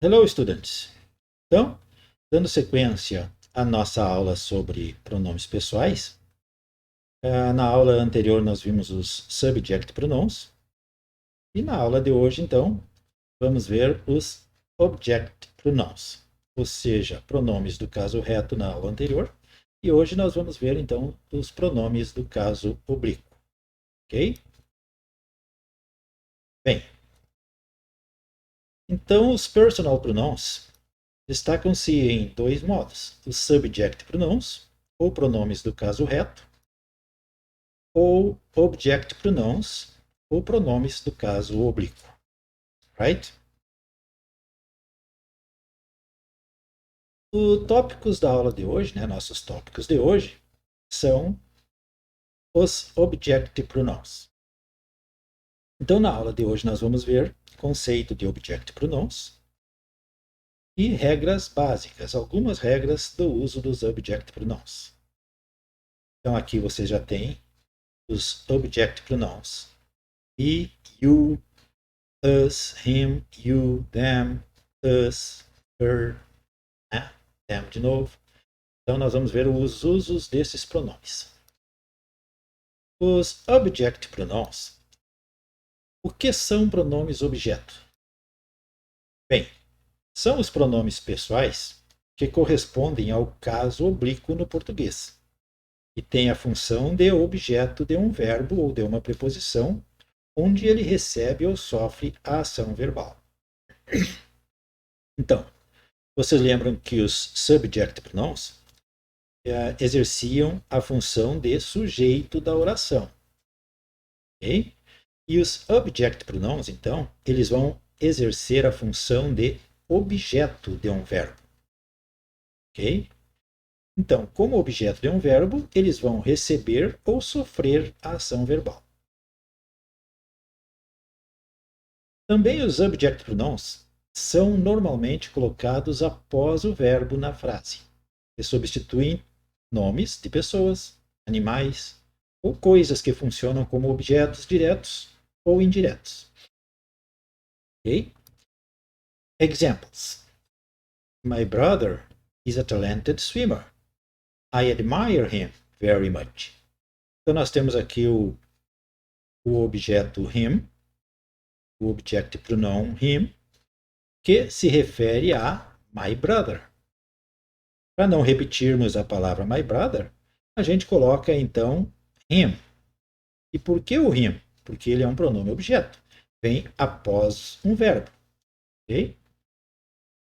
Hello, students! Então, dando sequência à nossa aula sobre pronomes pessoais, na aula anterior nós vimos os subject pronouns, e na aula de hoje, então, vamos ver os object pronouns, ou seja, pronomes do caso reto na aula anterior, e hoje nós vamos ver, então, os pronomes do caso oblíquo, ok? Bem, então os personal pronouns destacam-se em dois modos: os subject pronouns, ou pronomes do caso reto, ou object pronouns, ou pronomes do caso oblíquo. Right? Os tópicos da aula de hoje, nossos tópicos de hoje, são os object pronouns. Então, na aula de hoje, nós vamos ver o conceito de object pronouns e regras básicas, algumas regras do uso dos object pronouns. Então, aqui você já tem os object pronouns: he, you, us, him, you, them, us, her, them de novo. Então, nós vamos ver os usos desses pronomes. Os object pronouns. O que são pronomes objeto? Bem, são os pronomes pessoais que correspondem ao caso oblíquo no português e têm a função de objeto de um verbo ou de uma preposição onde ele recebe ou sofre a ação verbal. Então, vocês lembram que os subject pronouns exerciam a função de sujeito da oração. Okay? E os object pronouns, então, eles vão exercer a função de objeto de um verbo. Ok? Então, como objeto de um verbo, eles vão receber ou sofrer a ação verbal. Também os object pronouns são normalmente colocados após o verbo na frase e substituem nomes de pessoas, animais ou coisas que funcionam como objetos diretos ou indiretos. Okay? Examples. My brother is a talented swimmer. I admire him very much. Então nós temos aqui o objeto him, o object pronoun him, que se refere a my brother. Para não repetirmos a palavra my brother, a gente coloca então him. E por que o him? Porque ele é um pronome objeto. Vem após um verbo. Okay?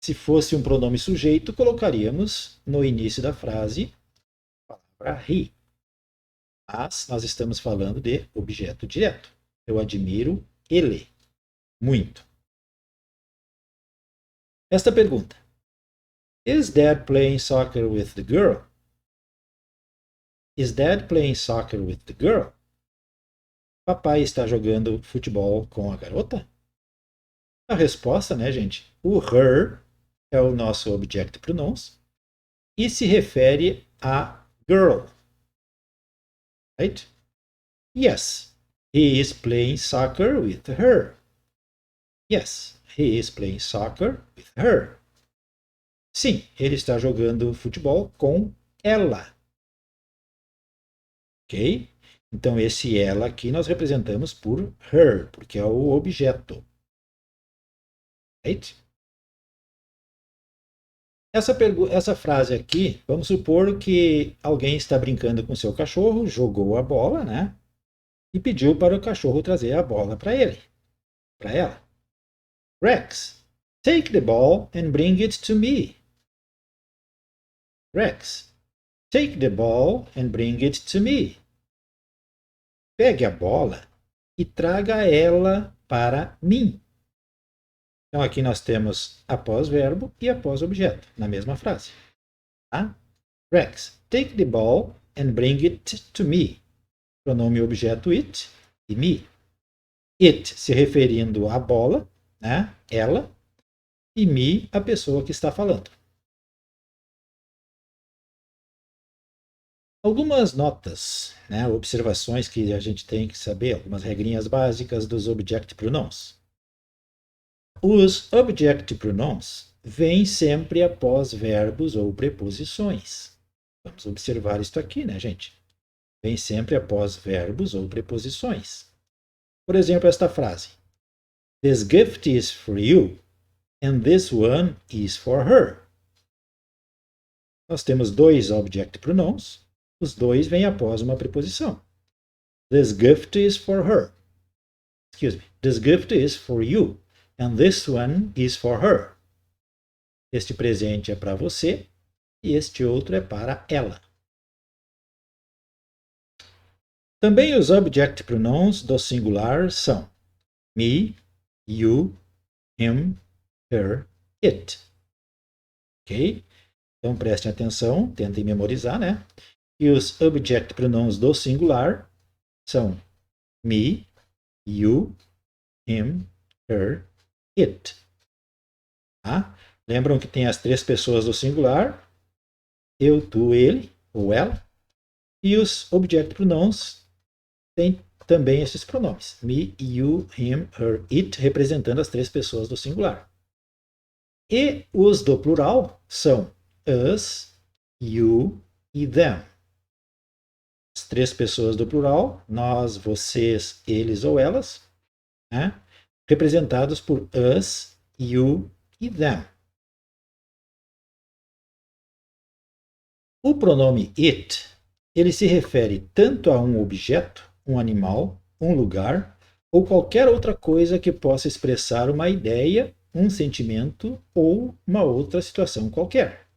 Se fosse um pronome sujeito, colocaríamos no início da frase a palavra he. Mas nós estamos falando de objeto direto. Eu admiro ele muito. Esta pergunta: Is Dad playing soccer with the girl? Is Dad playing soccer with the girl? Papai está jogando futebol com a garota? A resposta, gente? O her é o nosso object pronouns e se refere a girl. Right? Yes, he is playing soccer with her. Yes, he is playing soccer with her. Sim, ele está jogando futebol com ela. Ok? Então, esse ela aqui nós representamos por her, porque é o objeto. Right? Essa frase aqui, vamos supor que alguém está brincando com seu cachorro, jogou a bola, e pediu para o cachorro trazer a bola para ele, para ela. Rex, take the ball and bring it to me. Rex, take the ball and bring it to me. Pegue a bola e traga ela para mim. Então aqui nós temos após verbo e após objeto, na mesma frase. Tá? Rex, take the ball and bring it to me. Pronome objeto it e me. It se referindo à bola, ela, e me, a pessoa que está falando. Algumas notas, observações que a gente tem que saber, algumas regrinhas básicas dos object pronouns. Os object pronouns vêm sempre após verbos ou preposições. Vamos observar isso aqui, né, gente? Vem sempre após verbos ou preposições. Por exemplo, esta frase: This gift is for you, and this one is for her. Nós temos dois object pronouns, os dois vêm após uma preposição. This gift is for her. Excuse me. This gift is for you, and this one is for her. Este presente é para você e este outro é para ela. Também os object pronouns do singular são me, you, him, her, it. Ok? Então prestem atenção, tentem memorizar, né? E os object pronouns do singular são me, you, him, her, it. Tá? Lembram que tem as três pessoas do singular, eu, tu, ele ou ela. E os object pronouns têm também esses pronomes. Me, you, him, her, it, representando as três pessoas do singular. E os do plural são us, you e them. As três pessoas do plural, nós, vocês, eles ou elas, né? Representados por us, you e them. O pronome it, ele se refere tanto a um objeto, um animal, um lugar ou qualquer outra coisa que possa expressar uma ideia, um sentimento ou uma outra situação qualquer.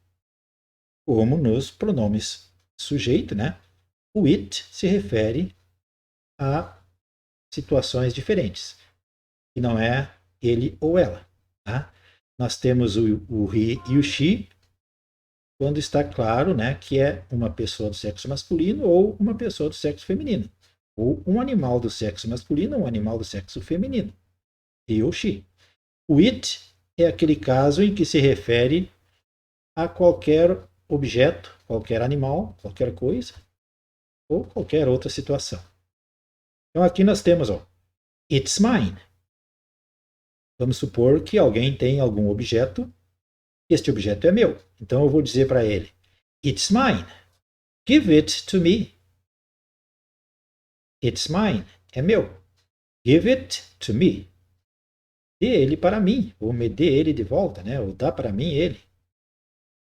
Como nos pronomes sujeito, né? O it se refere a situações diferentes, que não é ele ou ela. Tá? Nós temos o he e o she, quando está claro, né, que é uma pessoa do sexo masculino ou uma pessoa do sexo feminino. Ou um animal do sexo masculino ou um animal do sexo feminino. He ou she. O it é aquele caso em que se refere a qualquer objeto, qualquer animal, qualquer coisa, ou qualquer outra situação. Então aqui nós temos, ó, it's mine. Vamos supor que alguém tem algum objeto, este objeto é meu. Então eu vou dizer para ele, it's mine. Give it to me. It's mine. É meu. Give it to me. Dê ele para mim. Ou me dê ele de volta, né? Ou dá para mim ele.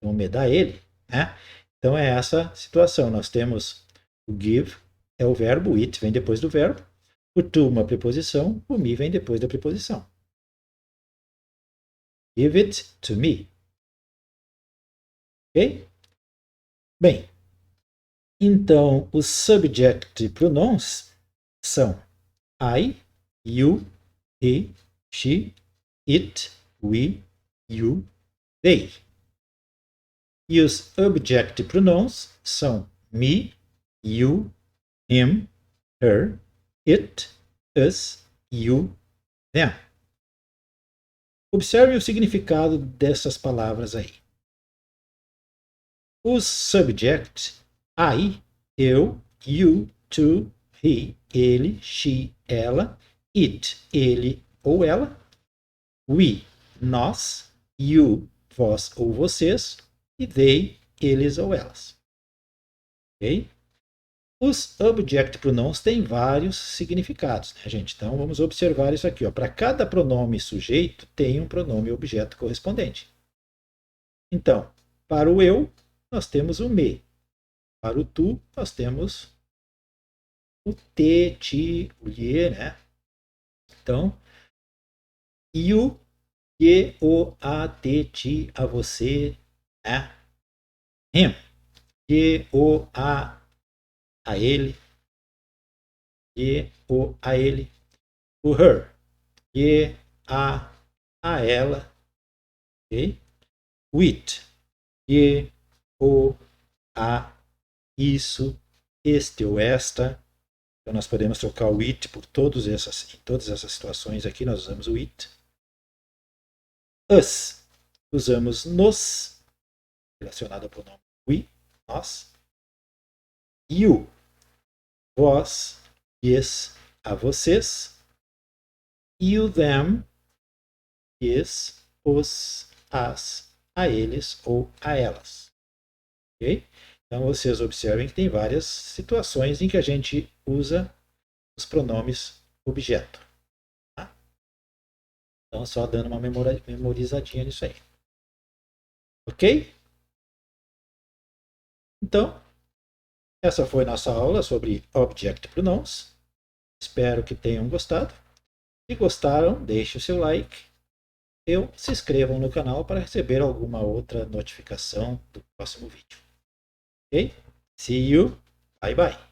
Ou me dá ele, né? Então é essa situação. Nós temos o give, é o verbo, o it vem depois do verbo. O to, uma preposição. O me vem depois da preposição. Give it to me. Ok? Bem, então os subject pronouns são I, you, he, she, it, we, you, they. E os object pronouns são me, you, him, her, it, us, you, them. Observe o significado dessas palavras aí. Os subject, I, eu, you, tu, he, ele, she, ela, it, ele ou ela, we, nós, you, vós ou vocês, e they, eles ou elas. Ok? Os object pronouns têm vários significados, né, gente? Então vamos observar isso aqui. Para cada pronome sujeito, tem um pronome objeto correspondente. Então, para o eu, nós temos o me. Para o tu, nós temos o te, ti, o lhe, né? Então, you, ye, o, a, te, ti, a você, né? Him, ye, o, a ele, ye, o, a ele. O her, ye, a ela, ok? O it, ye, o, a, isso, este ou esta. Então nós podemos trocar o it por em todas essas situações aqui nós usamos o it. Us, usamos nos, relacionado ao pronome we, nós. You, vós, yes, a vocês. E o them, is, os, as, a eles ou a elas. Ok? Então vocês observem que tem várias situações em que a gente usa os pronomes objeto. Tá? Então só dando uma memorizadinha nisso aí. Ok? Então, essa foi nossa aula sobre Object Pronouns. Espero que tenham gostado. Se gostaram, deixe o seu like e se inscrevam no canal para receber alguma outra notificação do próximo vídeo. Ok? See you. Bye bye.